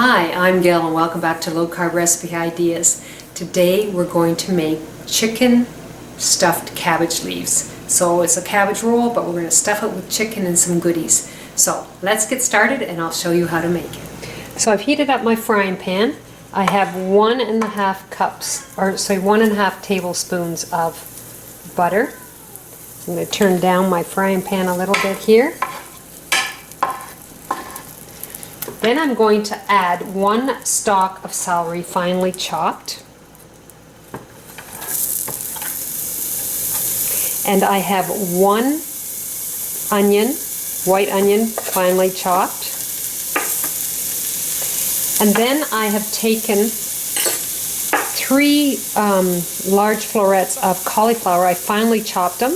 Hi, I'm Gail and welcome back to Low Carb Recipe Ideas. Today we're going to make chicken stuffed cabbage leaves. So it's a cabbage roll, but we're going to stuff it with chicken and some goodies. So let's get started and I'll show you how to make it. So I've heated up my frying pan. I have 1.5 tablespoons of butter. I'm going to turn down my frying pan a little bit here. Then I'm going to add 1 stalk of celery finely chopped. And I have 1 onion, white onion, finely chopped. And then I have taken 3 large florets of cauliflower. I finely chopped them.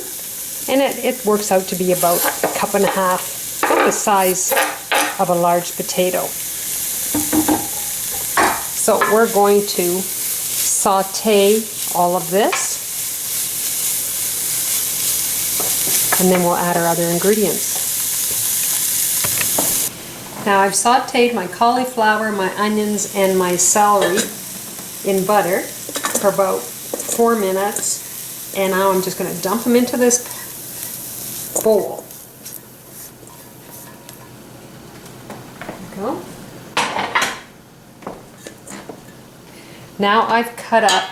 And it works out to be about 1.5 cups, about the size of a large potato. So we're going to saute all of this, and then we'll add our other ingredients. Now I've sauteed my cauliflower, my onions, and my celery in butter for about 4 minutes, and now I'm just going to dump them into this bowl. Go. Now I've cut up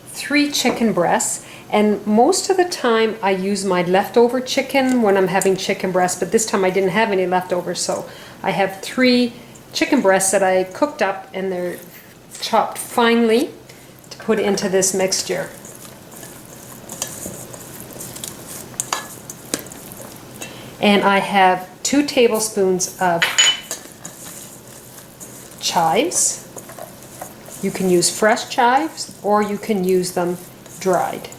3 chicken breasts, and most of the time I use my leftover chicken when I'm having chicken breasts, but this time I didn't have any leftovers, so I have 3 chicken breasts that I cooked up and they're chopped finely to put into this mixture. And I have 2 tablespoons of chives. You can use fresh chives or you can use them dried.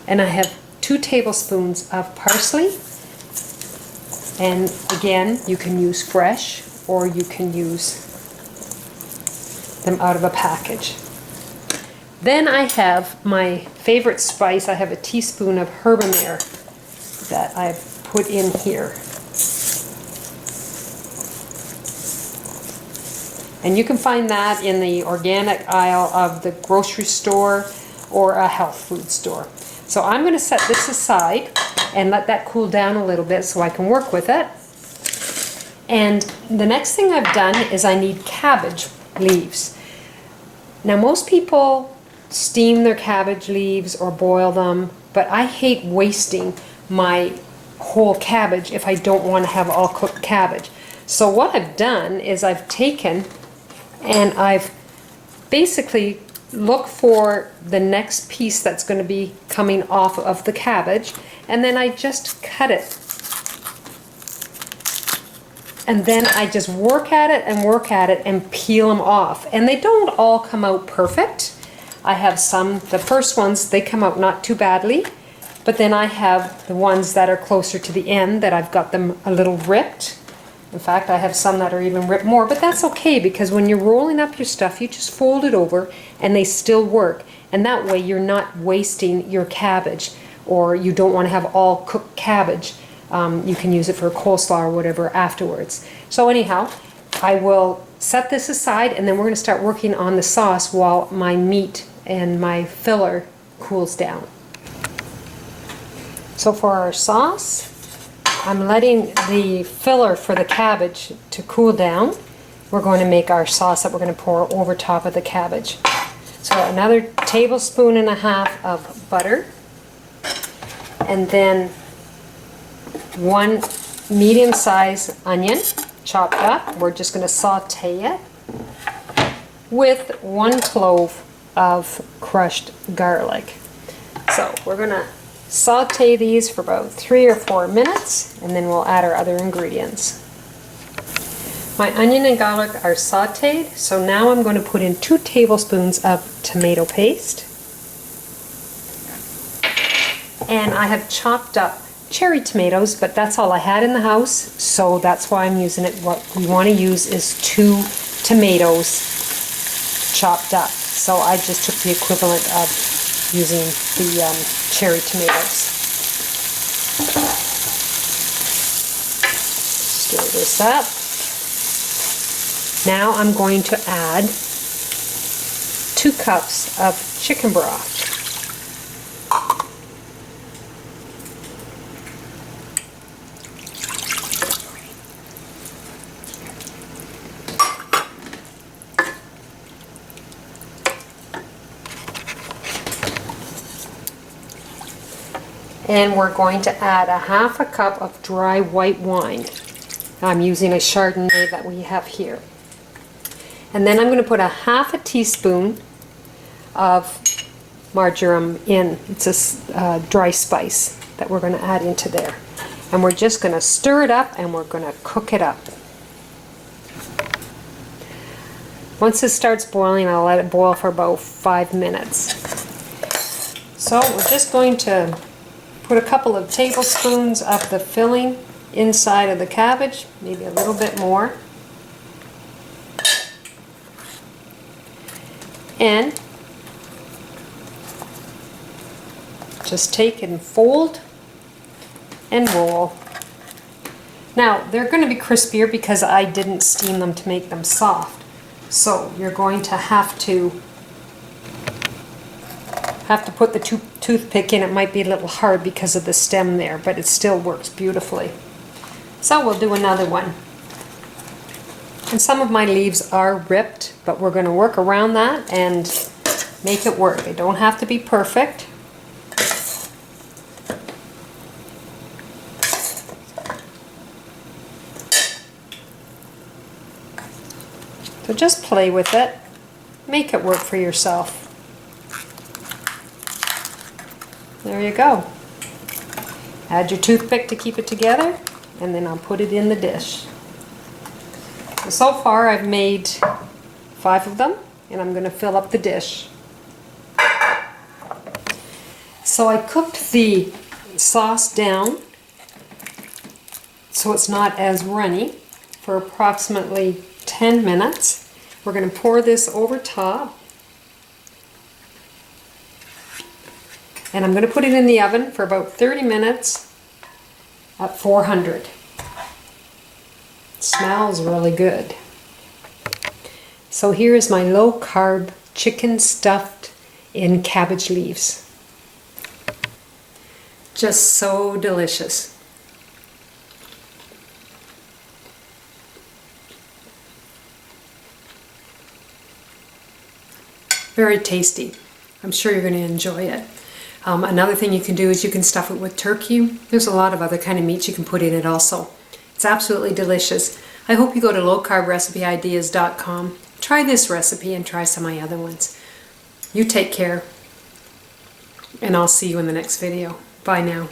And I have 2 tablespoons of parsley. And again, you can use fresh or you can use them out of a package. Then I have my favorite spice. I have a teaspoon of herbamare that I've put in here. And you can find that in the organic aisle of the grocery store or a health food store. So I'm going to set this aside and let that cool down a little bit so I can work with it. And the next thing I've done is I need cabbage leaves. Now most people steam their cabbage leaves or boil them, but I hate wasting my whole cabbage if I don't want to have all cooked cabbage. So what I've done is I've taken and I've basically looked for the next piece that's going to be coming off of the cabbage, and then I just cut it. And then I just work at it and peel them off. And they don't all come out perfect. I have some, the first ones, they come out not too badly, but then I have the ones that are closer to the end that I've got them a little ripped. In fact, I have some that are even ripped more, but that's okay because when you're rolling up your stuff, you just fold it over and they still work. And that way you're not wasting your cabbage, or you don't want to have all cooked cabbage. You can use it for coleslaw or whatever afterwards. So anyhow, I will set this aside and then we're going to start working on the sauce while my meat and my filler cools down. So for our sauce, I'm letting the filler for the cabbage to cool down. We're going to make our sauce that we're going to pour over top of the cabbage. So another 1.5 tablespoons of butter, and then 1 medium-sized onion chopped up. We're just going to saute it with 1 clove of crushed garlic. So we're going to saute these for about 3 or 4 minutes, and then we'll add our other ingredients. My onion and garlic are sauteed, so now I'm going to put in 2 tablespoons of tomato paste. And I have chopped up cherry tomatoes, but that's all I had in the house, so that's why I'm using it. What we want to use is 2 tomatoes chopped up. So I just took the equivalent of using the cherry tomatoes. Stir this up. Now I'm going to add 2 cups of chicken broth. And we're going to add a 1/2 cup of dry white wine. I'm using a Chardonnay that we have here. And then I'm going to put a 1/2 teaspoon of marjoram in. It's a dry spice that we're going to add into there. And we're just going to stir it up and we're going to cook it up. Once it starts boiling, I'll let it boil for about 5 minutes. So we're just going to put a couple of tablespoons of the filling inside of the cabbage, maybe a little bit more. And just take and fold and roll. Now, they're going to be crispier because I didn't steam them to make them soft. So you're going to have to put the toothpick in. It might be a little hard because of the stem there, but it still works beautifully. So we'll do another one. And some of my leaves are ripped, but we're going to work around that and make it work. They don't have to be perfect. So just play with it. Make it work for yourself. There you go. Add your toothpick to keep it together, and then I'll put it in the dish. So far I've made 5 of them, and I'm going to fill up the dish. So I cooked the sauce down so it's not as runny for approximately 10 minutes. We're going to pour this over top. And I'm going to put it in the oven for about 30 minutes at 400. Smells really good. So here is my low-carb chicken stuffed in cabbage leaves. Just so delicious. Very tasty. I'm sure you're going to enjoy it. Another thing you can do is you can stuff it with turkey. There's a lot of other kind of meats you can put in it also. It's absolutely delicious. I hope you go to lowcarbrecipe.ideas.com. Try this recipe and try some of my other ones. You take care, and I'll see you in the next video. Bye now.